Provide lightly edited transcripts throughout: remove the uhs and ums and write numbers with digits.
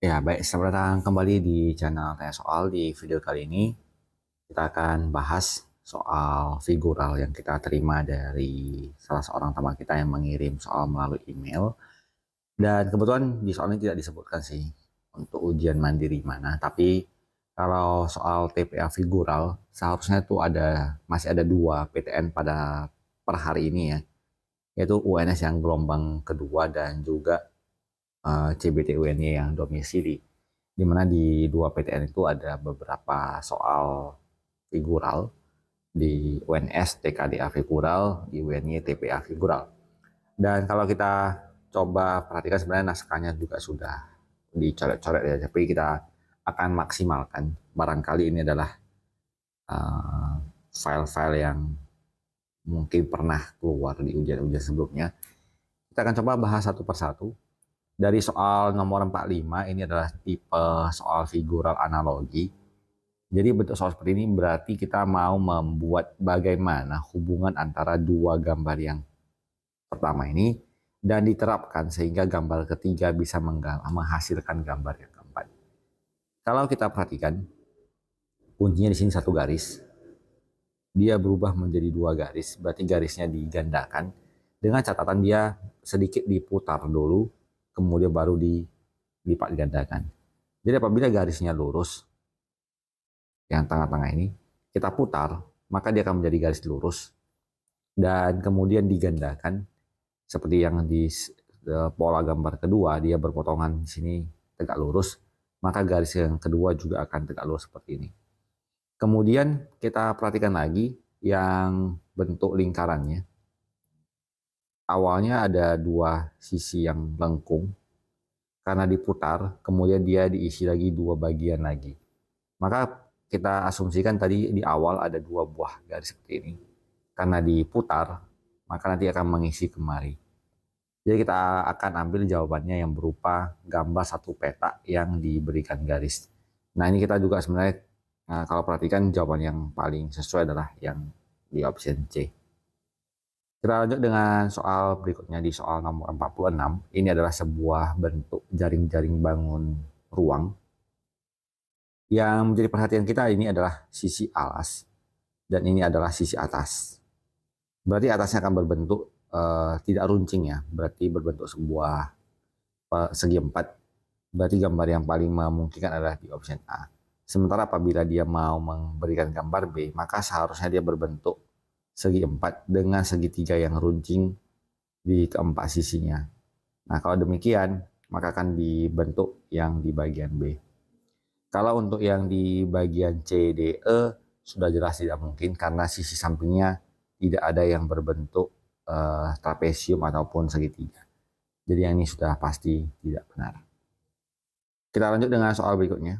Ya, baik. Selamat datang kembali di channel Tanya Soal. Di video kali ini, kita akan bahas soal figural yang kita terima dari salah seorang teman kita yang mengirim soal melalui email. Dan kebetulan di soal ini tidak disebutkan sih untuk ujian mandiri mana. Tapi kalau soal TPA figural, seharusnya tuh masih ada dua PTN pada per hari ini ya. Yaitu UNS yang gelombang kedua dan juga CBT UNY yang domisili, di mana di dua PTN itu ada beberapa soal figural, di UNS TKDA figural, di UNY TPA figural. Dan kalau kita coba perhatikan sebenarnya naskahnya juga sudah dicoret-coret ya, tapi kita akan maksimalkan. Barangkali ini adalah uh, file-file yang mungkin pernah keluar di ujian-ujian sebelumnya. Kita akan coba bahas satu persatu. Dari soal nomor 45, ini adalah tipe soal figural analogi. Jadi bentuk soal seperti ini berarti kita mau membuat bagaimana hubungan antara dua gambar yang pertama ini dan diterapkan sehingga gambar ketiga bisa menghasilkan gambar yang keempat. Kalau kita perhatikan, kuncinya di sini satu garis. Dia berubah menjadi dua garis, berarti garisnya digandakan. Dengan catatan dia sedikit diputar dulu, kemudian baru dilipat gandakan. Jadi apabila garisnya lurus, yang tengah-tengah ini, kita putar, maka dia akan menjadi garis lurus. Dan kemudian digandakan, seperti yang di pola gambar kedua, dia berpotongan di sini tegak lurus, maka garis yang kedua juga akan tegak lurus seperti ini. Kemudian kita perhatikan lagi yang bentuk lingkarannya. Awalnya ada dua sisi yang lengkung, karena diputar, kemudian dia diisi lagi dua bagian lagi. Maka kita asumsikan tadi di awal ada dua buah garis seperti ini. Karena diputar, maka nanti akan mengisi kemari. Jadi kita akan ambil jawabannya yang berupa gambar satu peta yang diberikan garis. Nah ini kita juga sebenarnya, kalau perhatikan jawaban yang paling sesuai adalah yang di option C. Kita lanjut dengan soal berikutnya di soal nomor 46. Ini adalah sebuah bentuk jaring-jaring bangun ruang. Yang menjadi perhatian kita ini adalah sisi alas dan ini adalah sisi atas. Berarti atasnya akan berbentuk tidak runcing ya, berarti berbentuk sebuah segi empat. Berarti gambar yang paling memungkinkan adalah di option A. Sementara apabila dia mau memberikan gambar B, maka seharusnya dia berbentuk segi empat dengan segitiga yang runcing di keempat sisinya. Nah kalau demikian, maka akan dibentuk yang di bagian B. Kalau untuk yang di bagian C, D, E, sudah jelas tidak mungkin karena sisi sampingnya tidak ada yang berbentuk trapesium ataupun segitiga. Jadi yang ini sudah pasti tidak benar. Kita lanjut dengan soal berikutnya.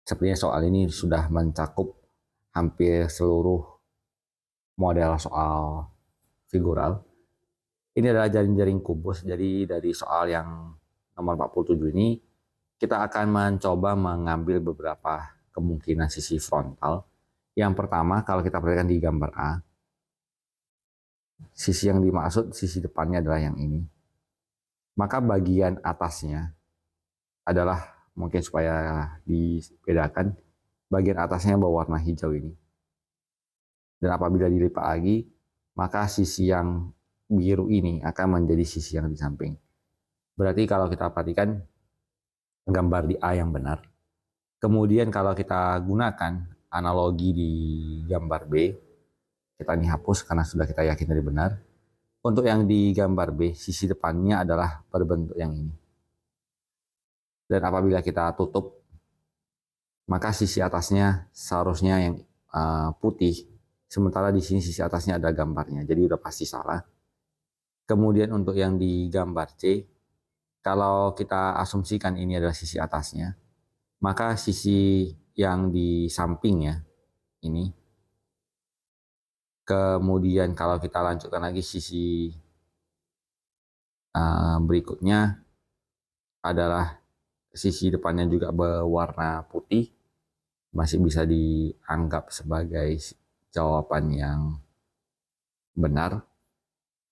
Sepertinya soal ini sudah mencakup hampir seluruh model soal figural. Ini adalah jaring-jaring kubus. Jadi dari soal yang nomor 47 ini, kita akan mencoba mengambil beberapa kemungkinan sisi frontal. Yang pertama, kalau kita perhatikan di gambar A, sisi yang dimaksud, sisi depannya adalah yang ini. Maka bagian atasnya adalah, mungkin supaya dibedakan, bagian atasnya berwarna hijau ini. Dan apabila dilipat lagi, maka sisi yang biru ini akan menjadi sisi yang di samping. Berarti kalau kita perhatikan gambar di A yang benar. Kemudian kalau kita gunakan analogi di gambar B, kita ini hapus karena sudah kita yakin dari benar. Untuk yang di gambar B, sisi depannya adalah berbentuk yang ini. Dan apabila kita tutup, maka sisi atasnya seharusnya yang putih. Sementara di sini sisi atasnya ada gambarnya, jadi udah pasti salah. Kemudian untuk yang di gambar C, kalau kita asumsikan ini adalah sisi atasnya, maka sisi yang di sampingnya ini, kemudian kalau kita lanjutkan lagi sisi berikutnya adalah sisi depannya juga berwarna putih, masih bisa dianggap sebagai jawaban yang benar.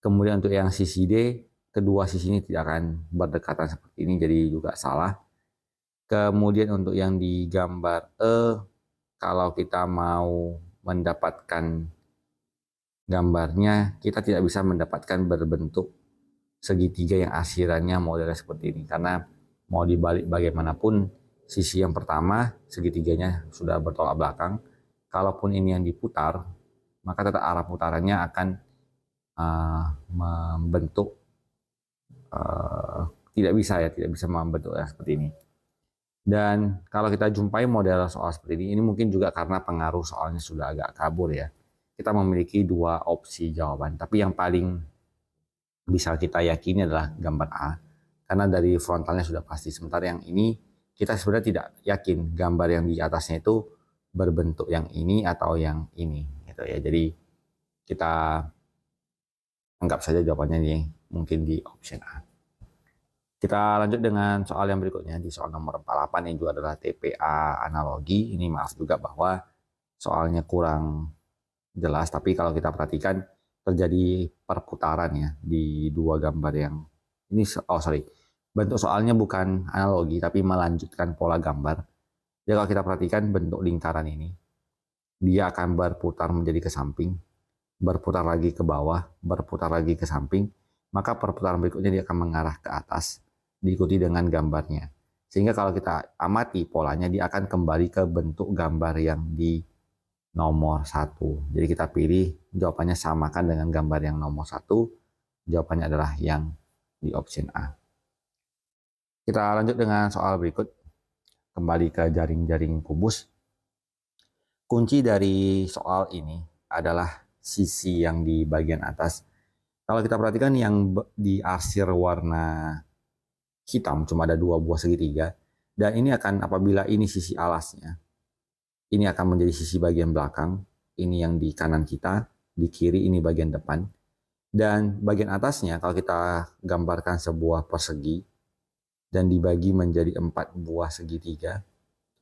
Kemudian untuk yang sisi D, kedua sisi ini tidak akan berdekatan seperti ini, jadi juga salah. Kemudian untuk yang di gambar kalau kita mau mendapatkan gambarnya, kita tidak bisa mendapatkan berbentuk segitiga yang asirannya modelnya seperti ini, karena mau dibalik bagaimanapun sisi yang pertama segitiganya sudah bertolak belakang. Kalaupun ini yang diputar, maka tetap arah putarannya akan membentuk tidak bisa membentuk seperti ini. Dan kalau kita jumpai model soal seperti ini mungkin juga karena pengaruh soalnya sudah agak kabur ya. Kita memiliki dua opsi jawaban, tapi yang paling bisa kita yakini adalah gambar A, karena dari frontalnya sudah pasti. Sementara yang ini kita sebenarnya tidak yakin gambar yang di atasnya itu berbentuk yang ini atau yang ini gitu ya. Jadi kita anggap saja jawabannya ini mungkin di option A. Kita lanjut dengan soal yang berikutnya, di soal nomor 48 yang juga adalah TPA analogi. Ini maaf juga bahwa soalnya kurang jelas, tapi kalau kita perhatikan terjadi perputaran ya di dua gambar yang ini. Bentuk soalnya bukan analogi tapi melanjutkan pola gambar. Jadi kalau kita perhatikan bentuk lingkaran ini, dia akan berputar menjadi ke samping, berputar lagi ke bawah, berputar lagi ke samping, maka perputaran berikutnya dia akan mengarah ke atas, diikuti dengan gambarnya. Sehingga kalau kita amati polanya, dia akan kembali ke bentuk gambar yang di nomor 1. Jadi kita pilih jawabannya samakan dengan gambar yang nomor 1. Jawabannya adalah yang di option A. Kita lanjut dengan soal berikut. Kembali ke jaring-jaring kubus. Kunci dari soal ini adalah sisi yang di bagian atas. Kalau kita perhatikan yang diarsir warna hitam cuma ada 2 buah segitiga, dan ini akan, apabila ini sisi alasnya, ini akan menjadi sisi bagian belakang, ini yang di kanan kita, di kiri ini bagian depan, dan bagian atasnya kalau kita gambarkan sebuah persegi dan dibagi menjadi 4 buah segitiga,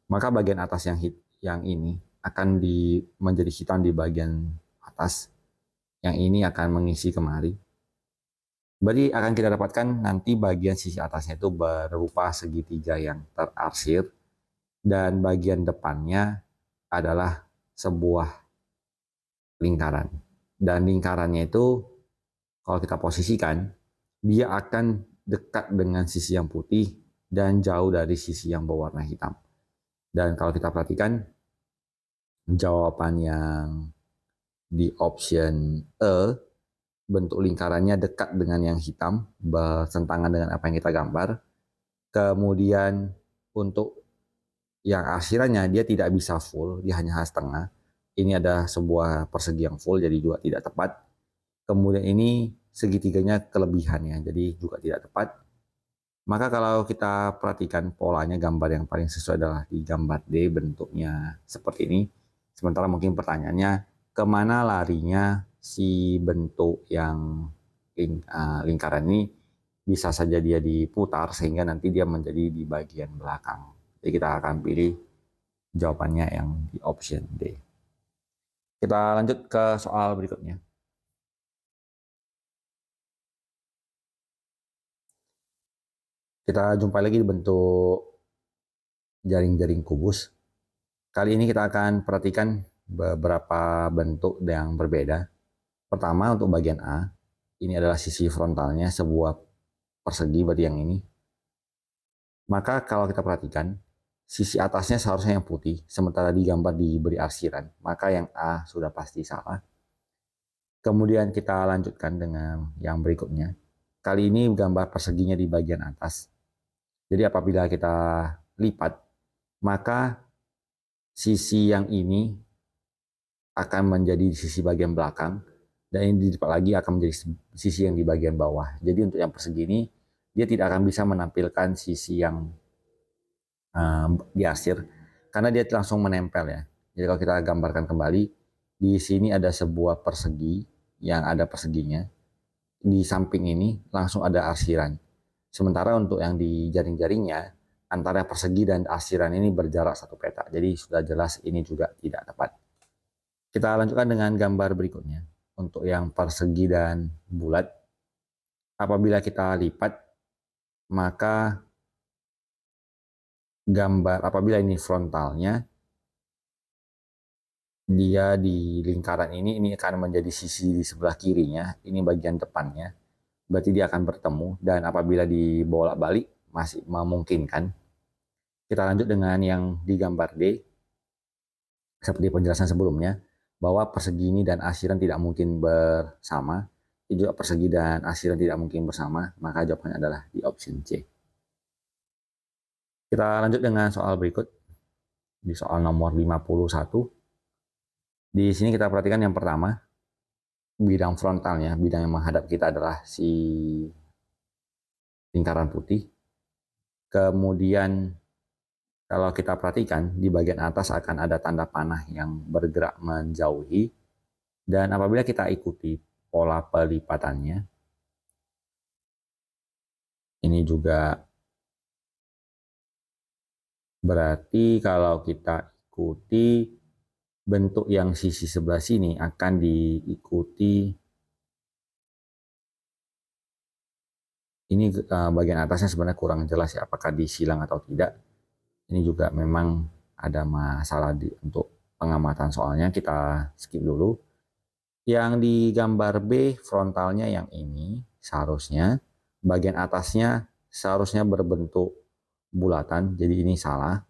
maka bagian atas yang ini akan menjadi hitam di bagian atas, yang ini akan mengisi kemari. Berarti akan kita dapatkan nanti bagian sisi atasnya itu berupa segitiga yang terarsir, dan bagian depannya adalah sebuah lingkaran. Dan lingkarannya itu kalau kita posisikan, dia akan dekat dengan sisi yang putih dan jauh dari sisi yang berwarna hitam. Dan kalau kita perhatikan, jawaban yang di option E, bentuk lingkarannya dekat dengan yang hitam, bertentangan dengan apa yang kita gambar. Kemudian untuk yang arsirannya dia tidak bisa full, dia hanya setengah. Ini ada sebuah persegi yang full, jadi juga tidak tepat. Kemudian ini segitiganya kelebihannya, jadi juga tidak tepat. Maka kalau kita perhatikan polanya, gambar yang paling sesuai adalah di gambar D, bentuknya seperti ini. Sementara mungkin pertanyaannya, kemana larinya si bentuk yang lingkaran ini? Bisa saja dia diputar sehingga nanti dia menjadi di bagian belakang. Jadi kita akan pilih jawabannya yang di option D. Kita lanjut ke soal berikutnya. Kita jumpai lagi di bentuk jaring-jaring kubus. Kali ini kita akan perhatikan beberapa bentuk yang berbeda. Pertama, untuk bagian A, ini adalah sisi frontalnya sebuah persegi, berarti yang ini. Maka kalau kita perhatikan, sisi atasnya seharusnya yang putih, sementara di gambar diberi arsiran, maka yang A sudah pasti salah. Kemudian kita lanjutkan dengan yang berikutnya. Kali ini gambar perseginya di bagian atas. Jadi apabila kita lipat, maka sisi yang ini akan menjadi sisi bagian belakang, dan ini dilipat lagi akan menjadi sisi yang di bagian bawah. Jadi untuk yang persegi ini, dia tidak akan bisa menampilkan sisi yang diarsir, karena dia langsung menempel ya. Jadi kalau kita gambarkan kembali, di sini ada sebuah persegi yang ada perseginya, di samping ini langsung ada arsiran. Sementara untuk yang di jaring-jaringnya, antara persegi dan arsiran ini berjarak 1 peta. Jadi sudah jelas ini juga tidak tepat. Kita lanjutkan dengan gambar berikutnya. Untuk yang persegi dan bulat, apabila kita lipat, maka gambar apabila ini frontalnya, dia di lingkaran ini akan menjadi sisi di sebelah kirinya, ini bagian depannya, berarti dia akan bertemu, dan apabila dibolak-balik masih memungkinkan. Kita lanjut dengan yang di gambar D, seperti penjelasan sebelumnya, bahwa persegi ini dan asiran tidak mungkin bersama, itu juga persegi dan asiran tidak mungkin bersama, maka jawabannya adalah di option C. Kita lanjut dengan soal berikut, di soal nomor 51. Di sini kita perhatikan yang pertama, bidang frontalnya, bidang yang menghadap kita adalah si lingkaran putih. Kemudian kalau kita perhatikan di bagian atas akan ada tanda panah yang bergerak menjauhi. Dan apabila kita ikuti pola pelipatannya, ini juga berarti kalau kita ikuti bentuk yang sisi sebelah sini akan diikuti, ini bagian atasnya sebenarnya kurang jelas ya apakah disilang atau tidak. Ini juga memang ada masalah untuk pengamatan soalnya, kita skip dulu. Yang di gambar B frontalnya yang ini seharusnya bagian atasnya seharusnya berbentuk bulatan, jadi ini salah.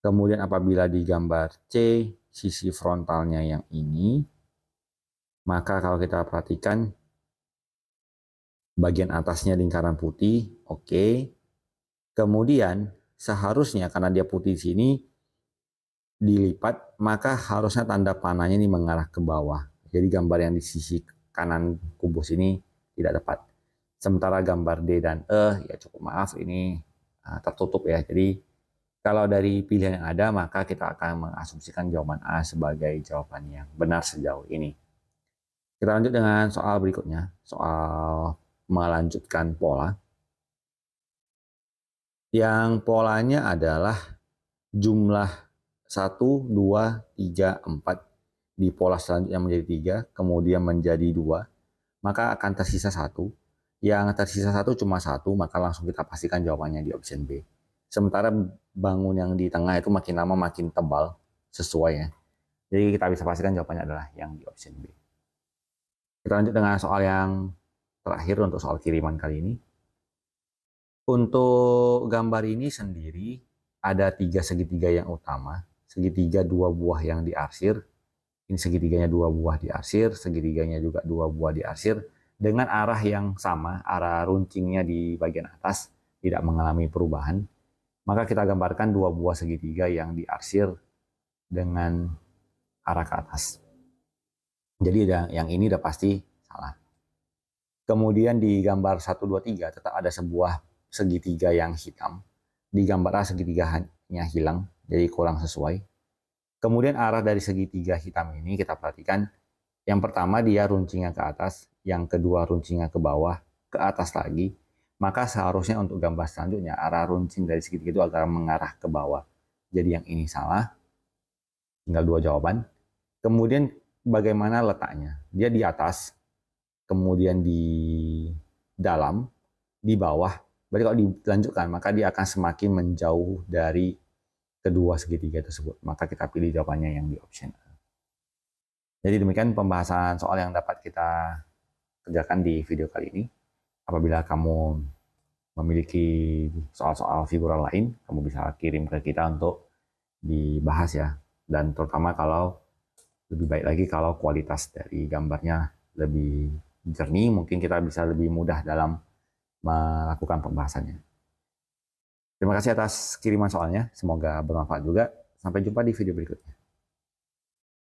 Kemudian apabila di gambar C sisi frontalnya yang ini, maka kalau kita perhatikan bagian atasnya lingkaran putih, oke. Kemudian seharusnya karena dia putih di sini dilipat, maka harusnya tanda panahnya ini mengarah ke bawah. Jadi gambar yang di sisi kanan kubus ini tidak tepat. Sementara gambar D dan E ya cukup maaf ini tertutup ya. Jadi kalau dari pilihan yang ada, maka kita akan mengasumsikan jawaban A sebagai jawaban yang benar sejauh ini. Kita lanjut dengan soal berikutnya, soal melanjutkan pola. Yang polanya adalah jumlah 1, 2, 3, 4. Di pola selanjutnya menjadi 3, kemudian menjadi 2. Maka akan tersisa 1. Yang tersisa 1 cuma 1, maka langsung kita pastikan jawabannya di option B. Sementara bangun yang di tengah itu makin lama makin tebal, sesuai ya. Jadi kita bisa pastikan jawabannya adalah yang di option B. Kita lanjut dengan soal yang terakhir untuk soal kiriman kali ini. Untuk gambar ini sendiri ada 3 segitiga yang utama. Segitiga 2 buah yang diarsir. Ini segitiganya 2 buah diarsir, segitiganya juga 2 buah diarsir. Dengan arah yang sama, arah runcingnya di bagian atas tidak mengalami perubahan. Maka kita gambarkan 2 buah segitiga yang diarsir dengan arah ke atas. Jadi yang ini udah pasti salah. Kemudian di gambar 1, 2, 3 tetap ada sebuah segitiga yang hitam. Di gambar A segitiganya hilang, jadi kurang sesuai. Kemudian arah dari segitiga hitam ini kita perhatikan. Yang pertama dia runcingnya ke atas, yang kedua runcingnya ke bawah, ke atas lagi. Maka seharusnya untuk gambar selanjutnya arah runcing dari segitiga itu akan mengarah ke bawah. Jadi yang ini salah. Tinggal 2 jawaban. Kemudian bagaimana letaknya? Dia di atas, kemudian di dalam, di bawah. Berarti kalau dilanjutkan maka dia akan semakin menjauh dari kedua segitiga tersebut. Maka kita pilih jawabannya yang di option A. Jadi demikian pembahasan soal yang dapat kita kerjakan di video kali ini. Apabila kamu memiliki soal-soal figural lain, kamu bisa kirim ke kita untuk dibahas ya. Dan terutama kalau lebih baik lagi kalau kualitas dari gambarnya lebih jernih, mungkin kita bisa lebih mudah dalam melakukan pembahasannya. Terima kasih atas kiriman soalnya, semoga bermanfaat juga. Sampai jumpa di video berikutnya.